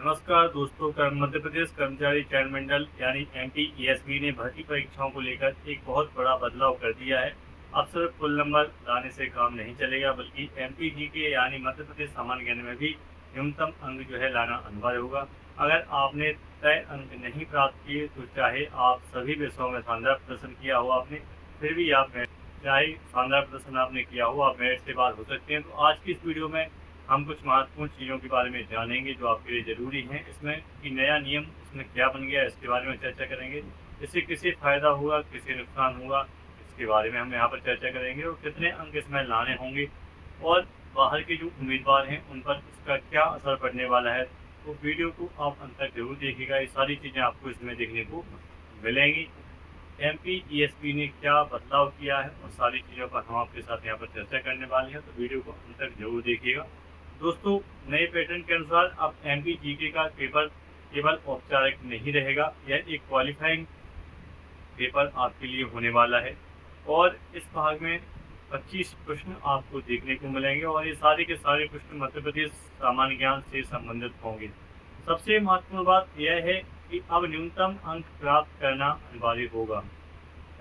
नमस्कार दोस्तों। मध्य प्रदेश कर्मचारी चयन मंडल यानी MPESB ने भर्ती परीक्षाओं को लेकर एक बहुत बड़ा बदलाव कर दिया है। अब सिर्फ कुल नंबर लाने से काम नहीं चलेगा, बल्कि MPGK यानी मध्य प्रदेश सामान्य ज्ञान में भी न्यूनतम अंक जो है लाना अनिवार्य होगा। अगर आपने तय अंक नहीं प्राप्त किए तो चाहे आप सभी विषयों में शानदार प्रदर्शन किया हो आपने, फिर भी आप चाहे शानदार प्रदर्शन आपने किया हो, आप मेरिट से बाहर हो सकते हैं। तो आज की इस वीडियो में हम कुछ महत्वपूर्ण चीज़ों के बारे में जानेंगे जो आपके लिए ज़रूरी हैं। इसमें कि नया नियम इसमें क्या बन गया, इसके बारे में चर्चा करेंगे। इससे किसे फ़ायदा होगा, किसे नुकसान होगा, इसके बारे में हम यहाँ पर चर्चा करेंगे। और कितने अंक इसमें लाने होंगे और बाहर के जो उम्मीदवार हैं उन पर इसका क्या असर पड़ने वाला है। तो वीडियो को आप अंत तक जरूर देखिएगा, ये सारी चीज़ें आपको इसमें देखने को मिलेंगी। MPESB ने क्या बदलाव किया है और सारी चीज़ों पर हम आपके साथ यहाँ पर चर्चा करने वाले हैं, तो वीडियो को अंत तक जरूर देखिएगा। दोस्तों, नए पैटर्न के अनुसार अब MPGK का पेपर केवल औपचारिक नहीं रहेगा, यह एक क्वालिफाइंग पेपर आपके लिए होने वाला है। और इस भाग में 25 प्रश्न आपको देखने को मिलेंगे और ये सारे के सारे प्रश्न मध्य प्रदेश सामान्य ज्ञान से संबंधित होंगे। सबसे महत्वपूर्ण बात यह है कि अब न्यूनतम अंक प्राप्त करना अनिवार्य होगा,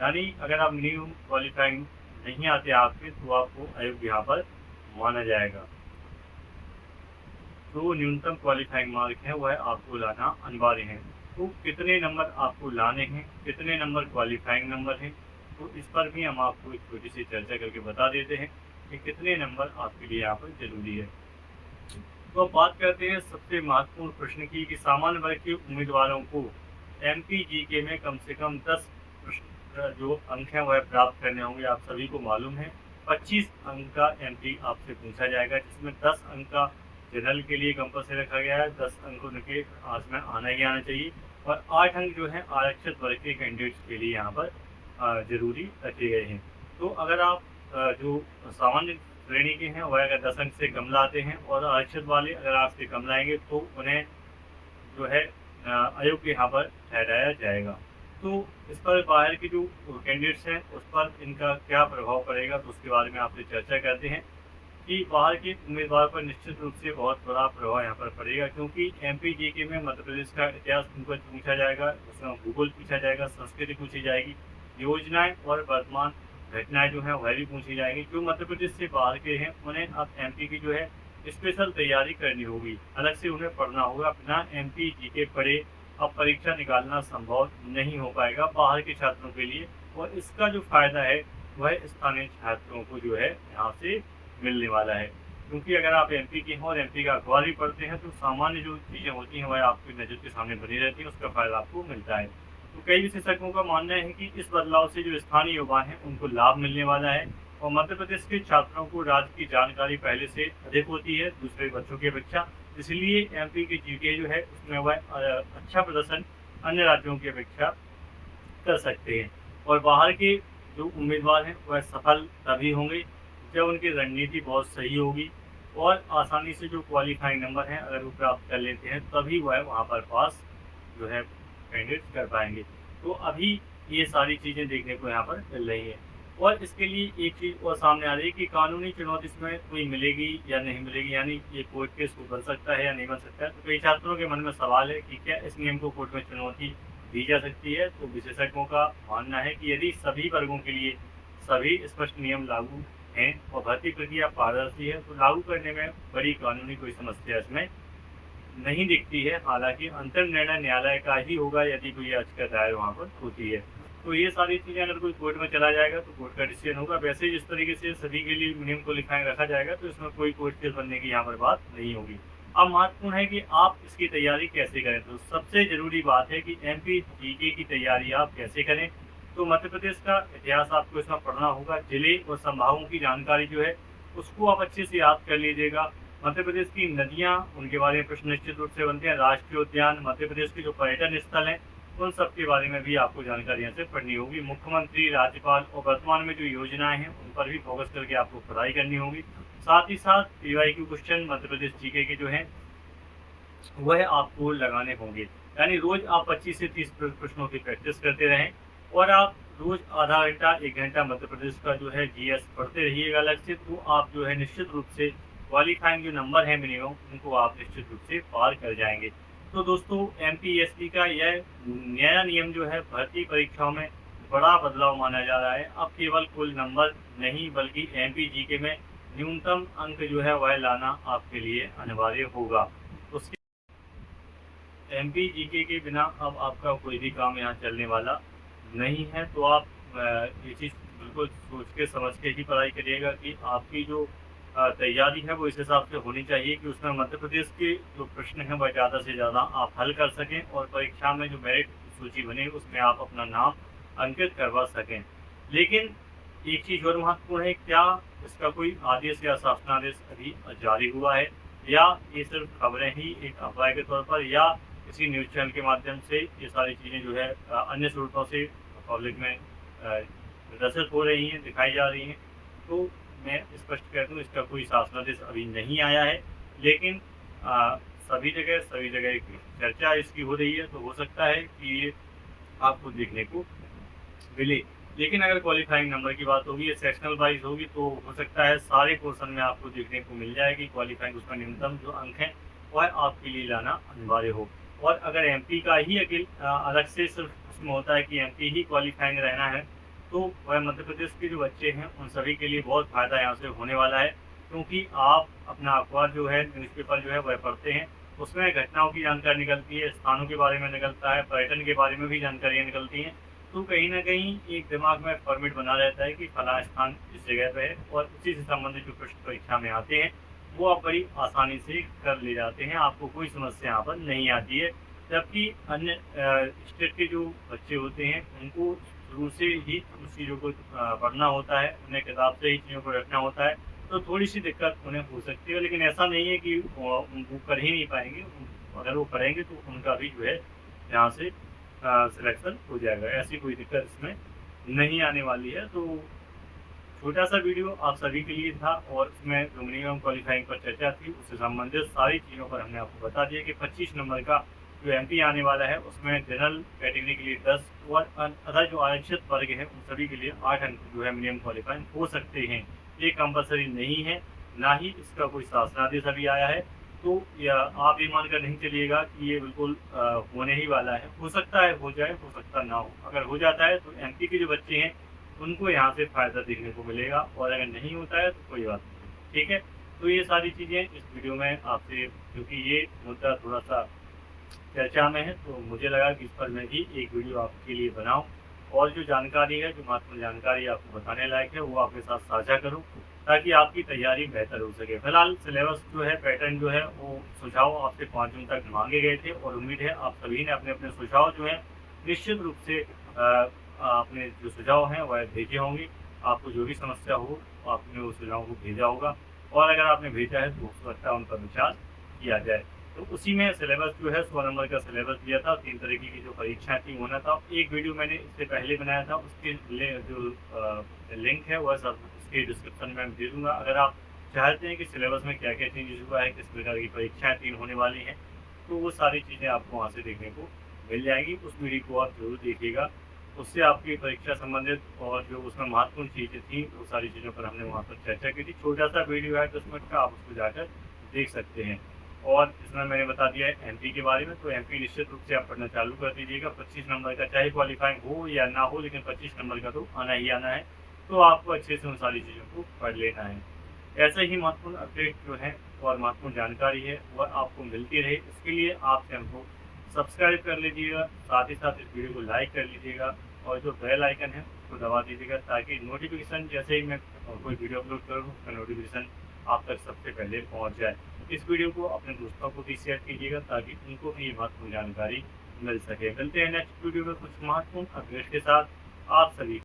यानी अगर आप न्यू क्वालिफाइंग नहीं आते आपके तो आपको अयोग्य यहाँ पर माना जाएगा। तो न्यूनतम क्वालिफाइंग मार्क है वह आपको लाना अनिवार्य है। तो कितने नंबर आपको लाने हैं, कितने नंबर क्वालिफाइंग नंबर हैं, तो इस पर भी हम आपको एक छोटी सी चर्चा करके बता देते हैं कि कितने नंबर आपके लिए यहाँ पर जरूरी है। तो अब बात करते हैं सबसे महत्वपूर्ण प्रश्न की कि सामान्य वर्ग के उम्मीदवारों को MPGK में कम से कम 10 प्रश्न जो अंक हैं वह प्राप्त करने होंगे। आप सभी को मालूम है 25 अंक का MP आपसे पूछा जाएगा, जिसमें 10 अंक का जनरल के लिए कंपल्सरी रखा गया है, 10 अंक उनके हाथ में आना ही आना चाहिए और 8 अंक जो है आरक्षित वर्ग के कैंडिडेट्स के लिए यहाँ पर जरूरी रखे गए हैं। तो अगर आप जो सामान्य श्रेणी के हैं वह अगर 10 अंक से कम लाते हैं और आरक्षित वाले अगर आपसे कम लाएंगे तो उन्हें जो है अयोग्य यहाँ पर ठहराया जाएगा। तो इस पर बाहर के जो कैंडिडेट्स हैं उस पर इनका क्या प्रभाव पड़ेगा, तो उसके बारे में आपसे चर्चा करते हैं कि बाहर के उम्मीदवार पर निश्चित रूप से बहुत बड़ा प्रभाव यहाँ पर पड़ेगा, क्योंकि MPGK में मध्य प्रदेश का इतिहास उनको पूछा जाएगा, उसमें भूगोल पूछा जाएगा, संस्कृति पूछी जाएगी, योजनाएं और वर्तमान घटनाएं जो हैं वह भी पूछी जाएंगी। जो मध्य प्रदेश से बाहर के हैं उन्हें अब MP की जो है स्पेशल तैयारी करनी होगी, अलग से उन्हें पढ़ना होगा। अपना MPGK पढ़े अब परीक्षा निकालना संभव नहीं हो पाएगा बाहर के छात्रों के लिए, और इसका जो फायदा है वह स्थानीय छात्रों को जो है यहाँ से मिलने वाला है। क्योंकि अगर आप MP के हैं और MP का अखबार भी पढ़ते हैं तो सामान्य जो चीज़ें होती हैं वह आपकी नज़र के सामने बनी रहती हैं, उसका फायदा आपको मिलता है। तो कई विशेषज्ञों का मानना है कि इस बदलाव से जो स्थानीय युवा हैं उनको लाभ मिलने वाला है और मध्य प्रदेश के छात्रों को राज्य की जानकारी पहले से अधिक होती है दूसरे बच्चों की अपेक्षा, इसलिए MP की GK जो है उसमें वह अच्छा प्रदर्शन अन्य राज्यों की अपेक्षा कर सकते हैं। और बाहर के जो उम्मीदवार हैं वह सफल तभी होंगे जब उनकी रणनीति बहुत सही होगी और आसानी से जो क्वालिफाइंग नंबर हैं अगर वो प्राप्त कर लेते हैं तभी वह वहाँ पर पास जो है कैंडिडेट कर पाएंगे। तो अभी ये सारी चीज़ें देखने को यहाँ पर मिल रही हैं और इसके लिए एक चीज़ और सामने आ रही है कि कानूनी चुनौती इसमें कोई मिलेगी या नहीं मिलेगी, यानी ये कोर्ट केस को बन सकता है या नहीं बन सकता है। तो कई छात्रों के मन में सवाल है कि क्या इस नियम को कोर्ट में चुनौती दी जा सकती है। तो विशेषज्ञों का मानना है कि यदि सभी वर्गों के लिए सभी स्पष्ट नियम लागू हैं और भर्ती प्रक्रिया पारदर्शी है तो लागू करने में बड़ी कानूनी कोई समस्या इसमें नहीं दिखती है। हालांकि अंतिम निर्णय न्यायालय का ही होगा यदि कोई याचिका दायर वहाँ पर होती है। तो ये सारी चीज़ें अगर कोई कोर्ट में चला जाएगा तो कोर्ट का डिसीजन होगा। वैसे जिस तरीके से सभी के लिए नियम को लिखाएं रखा जाएगा तो इसमें कोई कोर्ट केस बनने की यहाँ पर बात नहीं होगी। अब महत्वपूर्ण है कि आप इसकी तैयारी कैसे करें। तो सबसे ज़रूरी बात है कि MPGK की तैयारी आप कैसे करें। तो मध्य प्रदेश का इतिहास आपको इसमें पढ़ना होगा, जिले और संभागों की जानकारी जो है उसको आप अच्छे से याद कर लीजिएगा। मध्य प्रदेश की नदियाँ उनके बारे में प्रश्न निश्चित रूप से बनते हैं, राष्ट्रीय उद्यान, मध्य प्रदेश के जो पर्यटन स्थल हैं उन सब के बारे में भी आपको जानकारी यहाँ से पढ़नी होगी। मुख्यमंत्री, राज्यपाल और वर्तमान में जो योजनाएं हैं उन पर भी फोकस करके आपको पढ़ाई करनी होगी। साथ ही साथ PYQ question Madhya Pradesh GK के जो हैं वह आपको लगाने होंगे, यानी रोज आप 25 से 30 प्रश्नों की प्रैक्टिस करते रहें और आप रोज आधा घंटा 1 घंटा मध्य प्रदेश का जो है GS पढ़ते रहिएगा अलग से। तो आप जो है निश्चित रूप से क्वालिफाइंग जो नंबर है मिनिमम उनको आप निश्चित रूप से पार कर जाएंगे। तो दोस्तों एमपीएससी का यह नया नियम जो है भर्ती परीक्षाओं में बड़ा बदलाव माना जा रहा है। अब केवल कुल नंबर नहीं बल्कि एमपीजीके में न्यूनतम अंक जो है वह लाना आपके लिए अनिवार्य होगा। उसके एमपीजीके के बिना अब आपका कोई भी काम यहाँ चलने वाला नहीं है। तो आप ये चीज़ बिल्कुल सोच के समझ के ही पढ़ाई करिएगा कि आपकी जो तैयारी है वो इस हिसाब से होनी चाहिए कि उसमें मध्य प्रदेश के जो प्रश्न हैं वह ज़्यादा से ज़्यादा आप हल कर सकें और परीक्षा में जो मेरिट सूची बने उसमें आप अपना नाम अंकित करवा सकें। लेकिन एक चीज़ और महत्वपूर्ण है, क्या इसका कोई आदेश या शासनादेश अभी जारी हुआ है या ये सिर्फ खबरें ही एक अफवाह के तौर पर या किसी न्यूज़ चैनल के माध्यम से ये सारी चीज़ें जो है अन्य स्रोतों से पब्लिक में प्रदर्शित हो रही हैं, दिखाई जा रही हैं। तो मैं स्पष्ट कह दूँ, इसका कोई शासनादेश अभी नहीं आया है, लेकिन सभी जगह की चर्चा इसकी हो रही है। तो हो सकता है कि ये आपको देखने को मिले। लेकिन अगर क्वालिफाइंग नंबर की बात होगी, सेक्शनल वाइज होगी, तो हो सकता है सारे पोर्शन में आपको देखने को मिल जाएगी क्वालिफाइंग, उसका न्यूनतम जो अंक है वह आपके लिए लाना अनिवार्य हो। और अगर एमपी का ही अलग से सिर्फ उसमें होता है कि एमपी ही क्वालिफाइंग रहना है, तो वह मध्य प्रदेश के जो बच्चे हैं उन सभी के लिए बहुत फ़ायदा यहाँ से होने वाला है। क्योंकि आप अपना अखबार जो है, न्यूज़पेपर जो है वह पढ़ते हैं, उसमें घटनाओं की जानकारी निकलती है, स्थानों के बारे में निकलता है, पर्यटन के बारे में भी जानकारियाँ निकलती हैं। तो कहीं न कहीं एक दिमाग में फॉर्मेट बना रहता है कि फलां स्थान इस जगह पे है और उसी से संबंधित जो प्रश्न परीक्षा में आते हैं वो आप बड़ी आसानी से कर ले जाते हैं, आपको कोई समस्या यहाँ पर नहीं आती है। जबकि अन्य स्टेट के जो बच्चे होते हैं उनको शुरू से ही उस चीज़ों को पढ़ना होता है, उन्हें किताब से ही चीज़ों को रखना होता है, तो थोड़ी-सी दिक्कत उन्हें हो सकती है। लेकिन ऐसा नहीं है कि वो कर ही नहीं पाएँगे, अगर वो करेंगे तो उनका भी जो है यहाँ से सिलेक्शन हो जाएगा, ऐसी कोई दिक्कत इसमें नहीं आने वाली है। तो छोटा सा वीडियो आप सभी के लिए था और इसमें जो मिनिमम क्वालिफाइंग पर चर्चा थी उससे संबंधित सारी चीज़ों पर हमने आपको बता दिया कि 25 नंबर का जो एमपी आने वाला है उसमें जनरल कैटेगरी के लिए 10 और अदर जो आरक्षित वर्ग है उन सभी के लिए 8 अंक जो है मिनिमम क्वालिफाइंग हो सकते हैं। ये कंपलसरी नहीं है, ना ही इसका कोई शासनादेश अभी आया है। तो या आप ये मानकर नहीं चलिएगा कि ये बिल्कुल होने ही वाला है। हो सकता है हो जाए, हो सकता ना हो। अगर हो जाता है तो एमपी के जो बच्चे हैं उनको यहाँ से फ़ायदा देखने को मिलेगा और अगर नहीं होता है तो कोई बात नहीं। ठीक है, तो ये सारी चीज़ें इस वीडियो में आपसे, क्योंकि ये मुद्दा थोड़ा सा चर्चा में है तो मुझे लगा कि इस पर मैं भी एक वीडियो आपके लिए बनाऊं और जो जानकारी है, जो महत्वपूर्ण जानकारी आपको बताने लायक है वो आपके साथ साझा करूं ताकि आपकी तैयारी बेहतर हो सके। फिलहाल सिलेबस जो है, पैटर्न जो है, वो सुझाव आपसे 5 जून तक मांगे गए थे और उम्मीद है आप सभी ने अपने अपने सुझाव जो है निश्चित रूप से अपने जो सुझाव हैं वह भेजे होंगे। आपको जो भी समस्या हो आपने उस सुझाव को भेजा होगा और अगर आपने भेजा है तो हो सकता है उन पर विचार किया जाए। तो उसी में सिलेबस जो है 100 नंबर का सिलेबस दिया था, 3 तरीके की जो परीक्षाएं थी होना था। एक वीडियो मैंने इससे पहले बनाया था, उसके जो लिंक है वह सब इसके डिस्क्रिप्शन में दे दूँगा। अगर आप चाहते हैं कि सिलेबस में क्या क्या चेंजेस हुआ है, किस प्रकार की परीक्षाएँ 3 होने वाली हैं, तो वो सारी चीज़ें आपको वहाँ से देखने को मिल जाएंगी। उस वीडियो को आप जरूर देखिएगा, उससे आपकी परीक्षा संबंधित और जो उसमें महत्वपूर्ण चीज़ें थी वो सारी चीज़ों पर हमने वहाँ पर चर्चा की थी। छोटा सा वीडियो है 10 मिनट का, आप उसको जाकर देख सकते हैं। और इसमें मैंने बता दिया है एमपी के बारे में, तो एमपी निश्चित रूप से आप पढ़ना चालू कर दीजिएगा। 25 नंबर का चाहे क्वालिफाइंग हो या ना हो, लेकिन 25 नंबर का तो आना ही आना है। तो आपको अच्छे से उन सारी चीज़ों को पढ़ लेना है। ऐसे ही महत्वपूर्ण अपडेट जो है और महत्वपूर्ण जानकारी है वह आपको मिलती रहे, इसके लिए आप चैनल को सब्सक्राइब कर लीजिएगा, साथ ही साथ इस वीडियो को लाइक कर लीजिएगा और जो बेल आइकन है उसको दबा दीजिएगा ताकि नोटिफिकेशन जैसे ही मैं कोई वीडियो अपलोड करूँ उसका नोटिफिकेशन आप तक सबसे पहले पहुंच जाए। इस वीडियो को अपने दोस्तों को भी शेयर कीजिएगा ताकि उनको भी ये महत्वपूर्ण जानकारी मिल सके। मिलते हैं नेक्स्ट वीडियो में कुछ महत्वपूर्ण अपडेट के साथ। आप सभी